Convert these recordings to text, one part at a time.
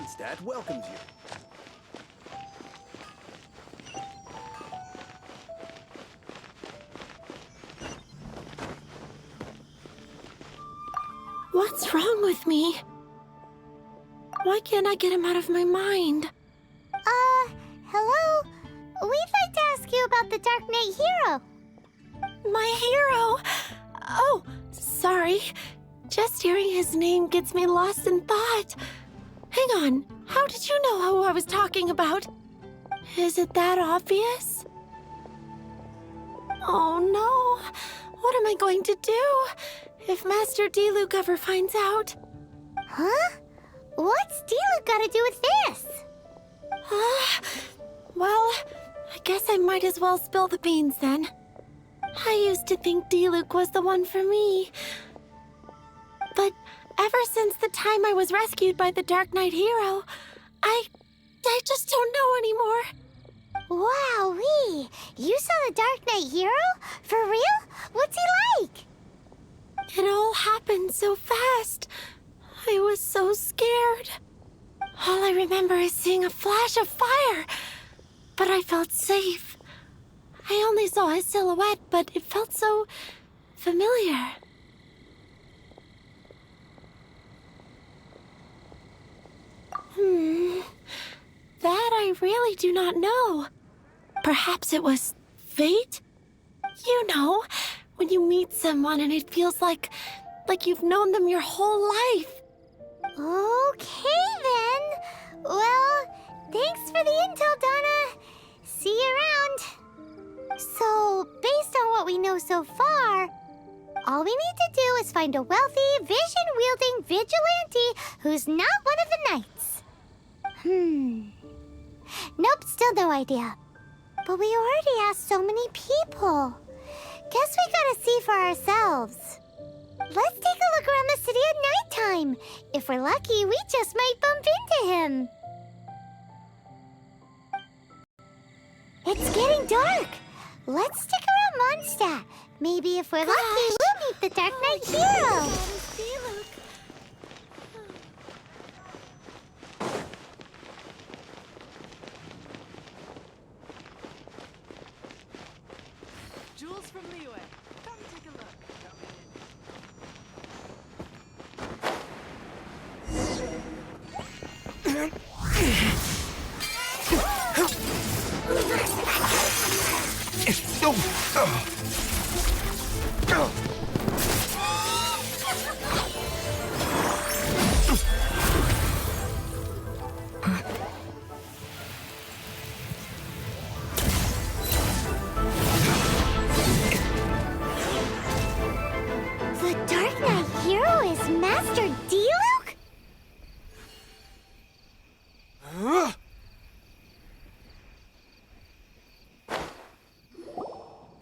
Mondstadt welcomes you. What's wrong with me? Why can't I get him out of my mind? Hello? We'd like to ask you about the Dark Knight Hero. My hero! Oh, sorry. Just hearing his name gets me lost in thought. Hang on, how did you know who I was talking about? Is it that obvious? Oh no, what am I going to do if Master diluc ever finds out? Huh? What's diluc got to do with this? Well, I guess I might as well spill the beans then. I used to think diluc was the one for me. But ever since the time I was rescued by the Dark Knight Hero, I just don't know anymore. Wowee! You saw the Dark Knight Hero? For real? What's he like? It all happened so fast. I was so scared. All I remember is seeing a flash of fire, but I felt safe. I only saw his silhouette, but it felt so familiar. That I really do not know. Perhaps it was fate? You know, when you meet someone and it feels like you've known them your whole life. Okay, then. Well, thanks for the intel, Donna. See you around. So, based on what we know so far, all we need to do is find a wealthy, vision-wielding vigilante who's not one of the knights. Nope, still no idea. But we already asked so many people. Guess we gotta see for ourselves. Let's take a look around the city at nighttime. If we're lucky, we just might bump into him. It's getting dark. Let's stick around Mondstadt. Maybe if we're lucky, we'll meet the Dark Knight Hero. Jules from Liyue. Come take a look. The Dark Knight Hero is Master diluc?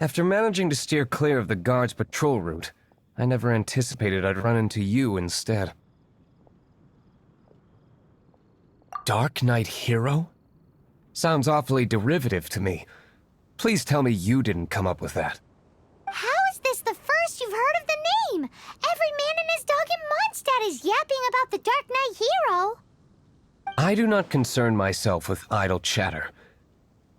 After managing to steer clear of the guard's patrol route, I never anticipated I'd run into you instead. Dark Knight Hero? Sounds awfully derivative to me. Please tell me you didn't come up with that. How is this the first you've heard of the name? Every man and his dog in Mondstadt is yapping about the Dark Knight Hero. I do not concern myself with idle chatter.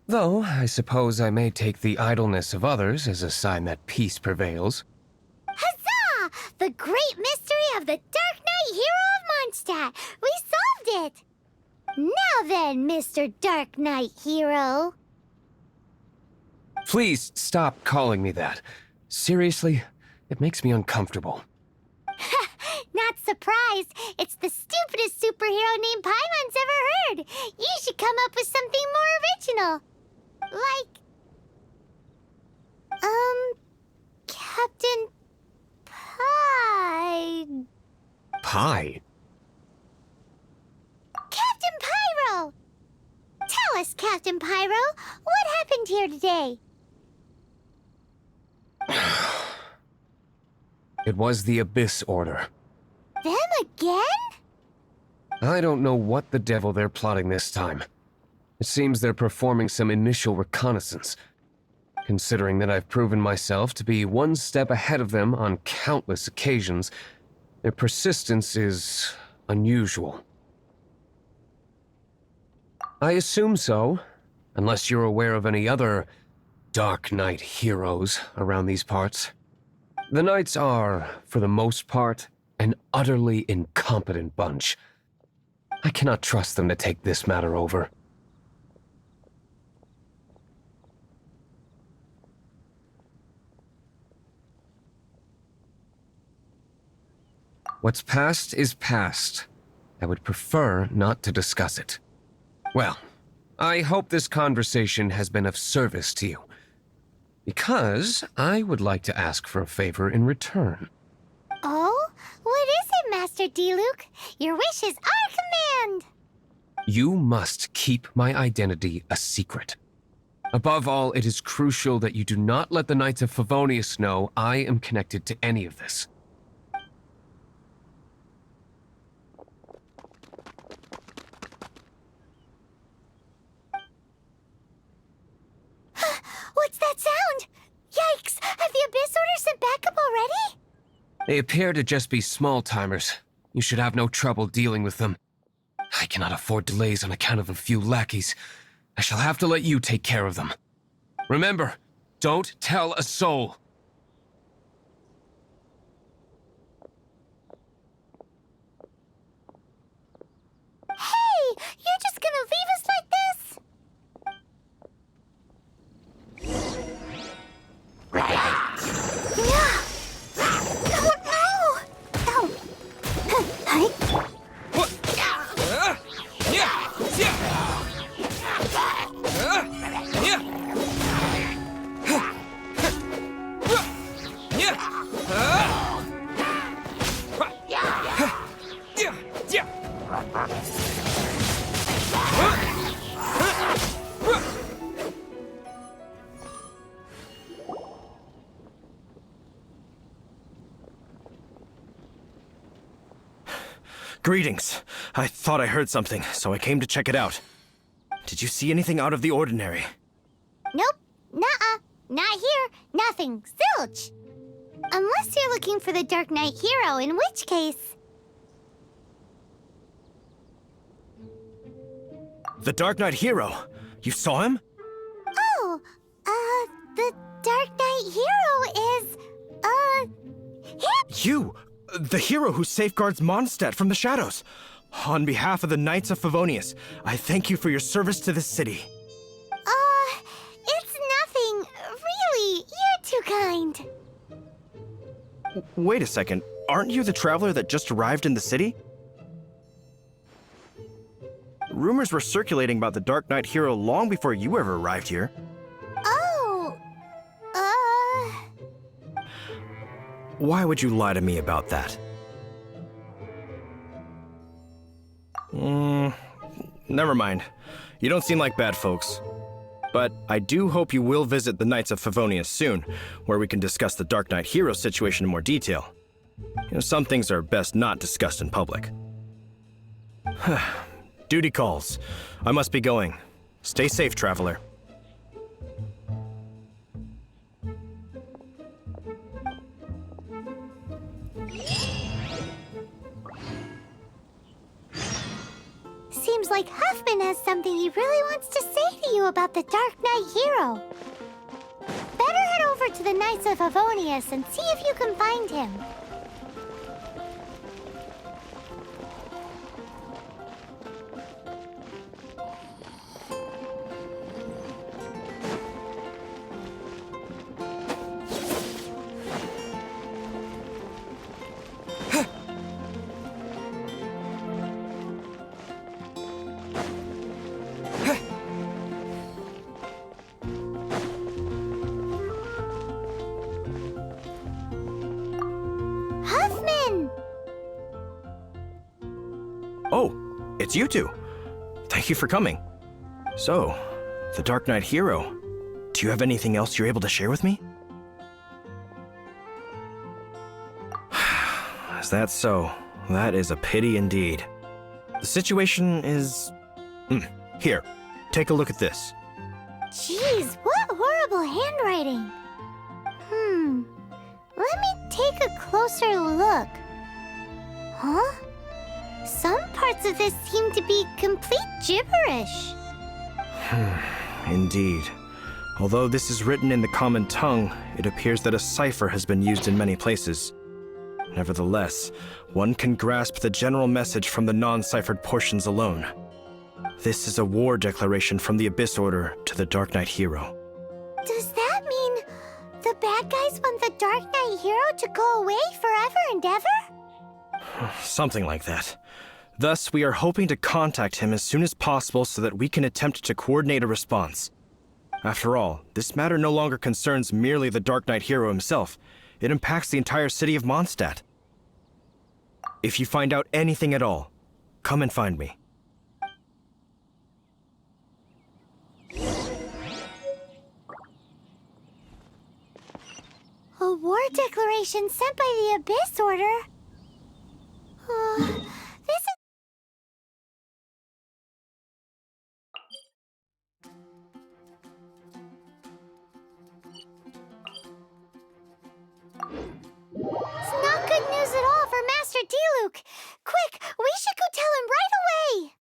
Though, I suppose I may take the idleness of others as a sign that peace prevails. Huzzah! The great mystery of the Dark Knight Hero of Mondstadt! We solved it! Now then, Mr. Dark Knight Hero. Please stop calling me that. Seriously, it makes me uncomfortable. Not surprised. It's the stupidest superhero name Paimon's ever heard. You should come up with something more original. Like... Captain Pie... Pie? Captain Pyro! Tell us, Captain Pyro, what happened here today? It was the Abyss Order. Them again? I don't know what the devil they're plotting this time. It seems they're performing some initial reconnaissance. Considering that I've proven myself to be one step ahead of them on countless occasions, their persistence is unusual. I assume so, unless you're aware of any other Dark Knight heroes around these parts. The Knights are, for the most part, an utterly incompetent bunch. I cannot trust them to take this matter over. What's past is past. I would prefer not to discuss it. Well, I hope this conversation has been of service to you. Because I would like to ask for a favor in return. Oh? What is it, Master diluc? Your wish is our command! You must keep my identity a secret. Above all, it is crucial that you do not let the Knights of Favonius know I am connected to any of this. What's that sound? Yikes! Have the Abyss Order sent backup already? They appear to just be small-timers. You should have no trouble dealing with them. I cannot afford delays on account of a few lackeys. I shall have to let you take care of them. Remember, don't tell a soul. Hey! You're just gonna leave us like this? Greetings. I thought I heard something, so I came to check it out. Did you see anything out of the ordinary? Nope. Nuh-uh. Not here. Nothing. Zilch. Unless you're looking for the Dark Knight hero, in which case... The Dark Knight hero? You saw him? Oh, the Dark Knight hero is, him! You! The hero who safeguards Mondstadt from the shadows. On behalf of the Knights of Favonius, I thank you for your service to this city. It's nothing. Really, you're too kind. Wait a second. Aren't you the traveler that just arrived in the city? Rumors were circulating about the Dark Knight hero long before you ever arrived here. Oh, Why would you lie to me about that? Never mind. You don't seem like bad folks. But I do hope you will visit the Knights of Favonius soon, where we can discuss the Dark Knight hero situation in more detail. Some things are best not discussed in public. Duty calls. I must be going. Stay safe, traveler. seems like Huffman has something he really wants to say to you about the Dark Knight hero. Better head over to the Knights of Favonius and see if you can find him. Oh, it's you two. Thank you for coming. So, the Dark Knight hero. Do you have anything else you're able to share with me? Is that so? That is a pity indeed. The situation is... Here, take a look at this. Jeez, what horrible handwriting. Let me take a closer look. Huh? Some parts of this seem to be complete gibberish. Indeed. Although this is written in the common tongue, it appears that a cipher has been used in many places. Nevertheless, one can grasp the general message from the non-ciphered portions alone. This is a war declaration from the Abyss Order to the Dark Knight hero. Does that mean the bad guys want the Dark Knight hero to go away forever and ever? Something like that. Thus, we are hoping to contact him as soon as possible so that we can attempt to coordinate a response. After all, this matter no longer concerns merely the Dark Knight hero himself. It impacts the entire city of Mondstadt. If you find out anything at all, come and find me. A war declaration sent by the Abyss Order? This is... It's not good news at all for Master Diluc. Quick, we should go tell him right away.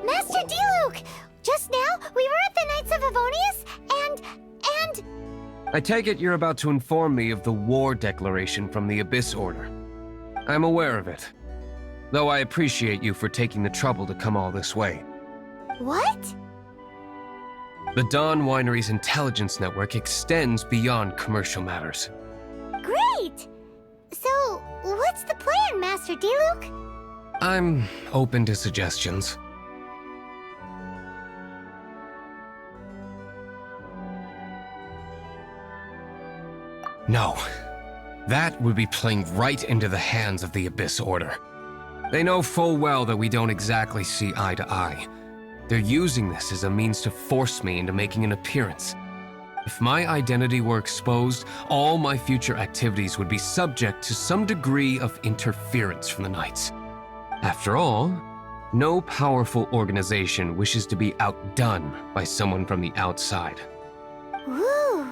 Master Diluc! Just now, we were at the Knights of Favonius, and... I take it you're about to inform me of the war declaration from the Abyss Order. I'm aware of it, though I appreciate you for taking the trouble to come all this way. What? The Dawn Winery's intelligence network extends beyond commercial matters. Great! So, what's the plan, Master Diluc? I'm open to suggestions. No. That would be playing right into the hands of the Abyss Order. They know full well that we don't exactly see eye to eye. They're using this as a means to force me into making an appearance. If my identity were exposed, all my future activities would be subject to some degree of interference from the Knights. After all, no powerful organization wishes to be outdone by someone from the outside. Ooh,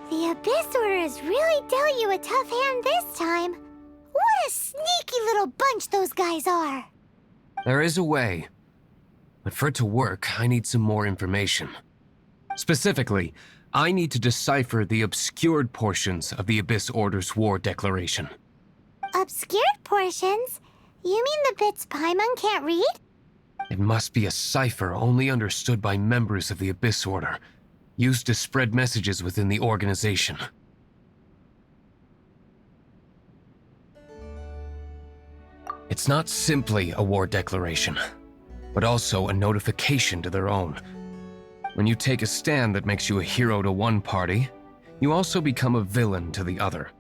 the Abyss Order has really dealt you a tough hand this time. What a sneaky little bunch those guys are. There is a way. But for it to work, I need some more information. Specifically, I need to decipher the obscured portions of the Abyss Order's war declaration. Obscured portions? You mean the bits Paimon can't read? It must be a cipher only understood by members of the Abyss Order, used to spread messages within the organization. It's not simply a war declaration, but also a notification to their own. When you take a stand that makes you a hero to one party, you also become a villain to the other.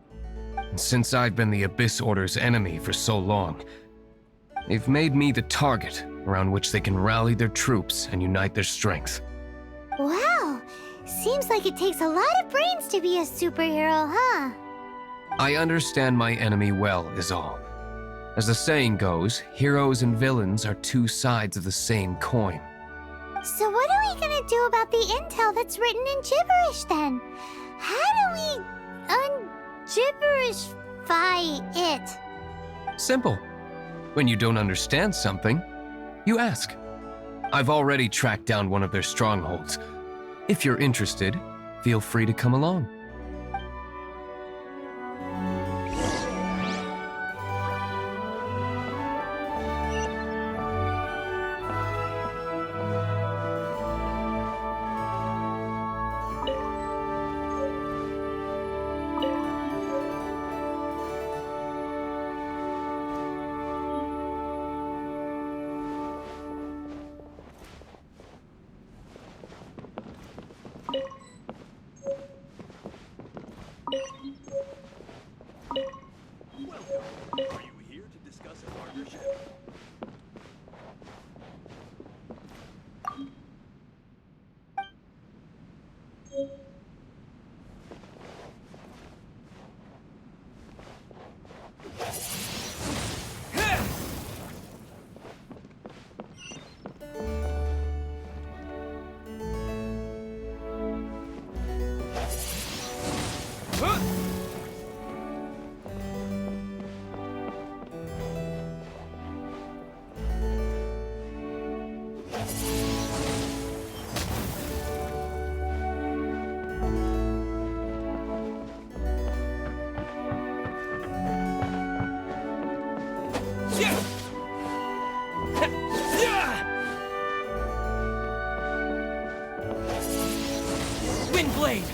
And since I've been the Abyss Order's enemy for so long, they've made me the target around which they can rally their troops and unite their strength. Wow, seems like it takes a lot of brains to be a superhero, huh? I understand my enemy well, is all. As the saying goes, heroes and villains are two sides of the same coin. So what are we gonna do about the intel that's written in gibberish then? How do we un-gibberishify it? Simple. When you don't understand something, you ask. I've already tracked down one of their strongholds. If you're interested, feel free to come along. Are you here to discuss a partnership? Windblade!